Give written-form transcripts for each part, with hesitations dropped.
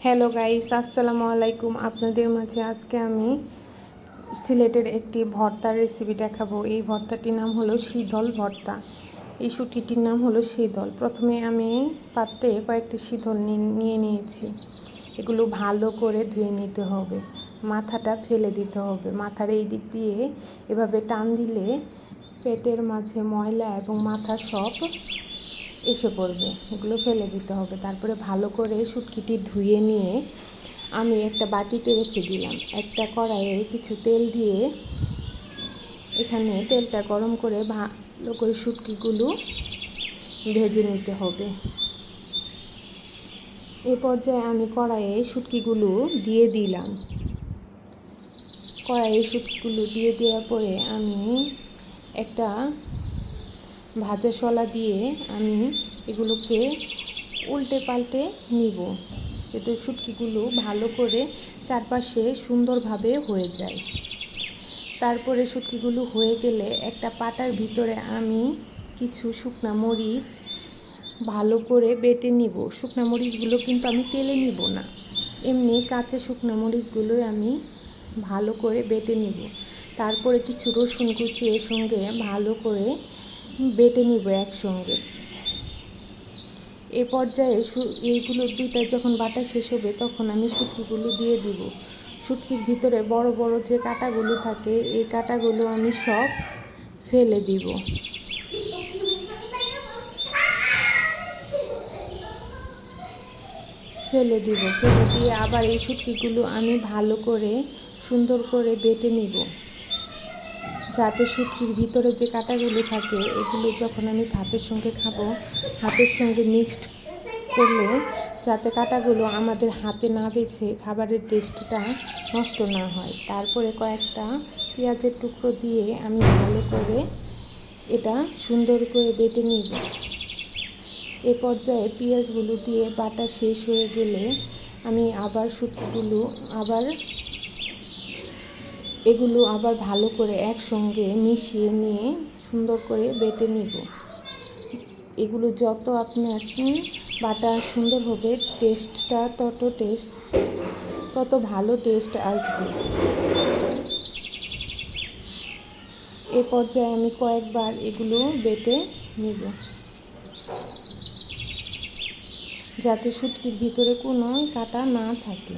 Hello guys, আসসালামু আলাইকুম। আপনাদের মাঝে আজকে আমি সিলেটের একটি ভর্তার রেসিপি দেখাবো। এই ভর্তাটির নাম হলো শীতল ভর্তা। এই শুটকিটির নাম হলো শীতল। প্রথমে আমি পাত্রে কয়েকটি শীতল নিয়ে নিয়েছি। এগুলো ভালো করে ধুয়ে নিতে হবে, মাথাটা ফেলে দিতে হবে। মাথার এই দিক দিয়ে এভাবে টান দিলে পেটের মাঝে ময়লা এবং মাথা সব এসে পড়বে, এগুলো ফেলে দিতে হবে। তারপরে ভালো করে শুটকিটি ধুয়ে নিয়ে আমি একটা বাটিতে রেখে দিলাম। একটা কড়াইয়ে কিছু তেল দিয়ে এখানে তেলটা গরম করে ভালো করে শুটকিগুলো ভেজে নিতে হবে। এ পর্যায়ে আমি কড়াইয়ে শুটকিগুলো দিয়ে দিলাম। কড়াইয়ে শুটকিগুলো দিয়ে দেওয়ার পরে আমি একটা ভাজা শলা দিয়ে আমি এগুলোকে উল্টে পাল্টে নিব, যাতে শুটকিগুলো ভালো করে চারপাশে সুন্দরভাবে হয়ে যায়। তারপরে শুটকিগুলো হয়ে গেলে একটা পাটার ভিতরে আমি কিছু শুকনা মরিচ ভালো করে বেটে নিব। শুকনা মরিচগুলো কিন্তু আমি তেলে নিব না, এমনি কাঁচা শুকনা মরিচগুলোই আমি ভালো করে বেটে নিব। তারপরে কিছু রসুন কুচি এর সঙ্গে ভালো করে বেটে নিব একসঙ্গে। এ পর্যায়ে এইগুলো দুইটা যখন বাটা শেষ হবে তখন আমি শুটকিগুলো দিয়ে দিব। শুটকির ভিতরে বড় বড় যে কাঁটাগুলো থাকে এই কাঁটাগুলো আমি সব ফেলে দিব। ফেলে দিয়ে আবার এই শুটকিগুলো আমি ভালো করে সুন্দর করে বেটে নিব, যাতে শুটকির ভিতরে যে কাঁটাগুলো থাকে এগুলো যখন আমি ভাতের সঙ্গে খাবো, ভাতের সঙ্গে মিক্সড করলে যাতে কাঁটাগুলো আমাদের হাতে না বেছে খাবারের টেস্টটা নষ্ট না হয়। তারপরে কয়েকটা পেঁয়াজের টুকরো দিয়ে আমি ভালো করে এটা সুন্দর করে বেটে নিব। এ পর্যায়ে পেঁয়াজগুলো দিয়ে বাটা শেষ হয়ে গেলে আমি আবার শুটকিগুলো এগুলো আবার ভালো করে একসঙ্গে মিশিয়ে নিয়ে সুন্দর করে বেটে নিব। এগুলো যত আপনার বাটা সুন্দর হবে টেস্টটা তত ভালো টেস্ট আসবে। এ পর্যায়ে আমি কয়েকবার এগুলো বেটে নিব, যাতে শুটকির ভিতরে কোনো কাঁটা না থাকে।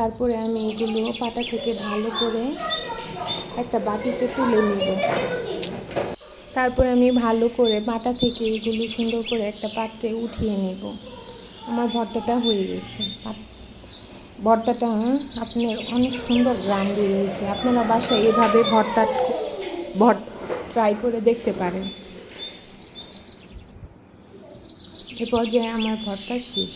তারপরে আমি এগুলো পাটা থেকে ভালো করে একটা বাটিতে তুলে নিব। তারপরে আমি ভালো করে বাটা থেকে এগুলো সুন্দর করে একটা পাত্রে উঠিয়ে নেব। আমার ভর্তাটা হয়ে গেছে। ভর্তাটা আপনার অনেক সুন্দর গ্রাম বেরিয়েছে। আপনারা বাসায় এভাবে ভর্তা ট্রাই করে দেখতে পারেন। এ পর্যায়ে আমার ভর্তা শেষ।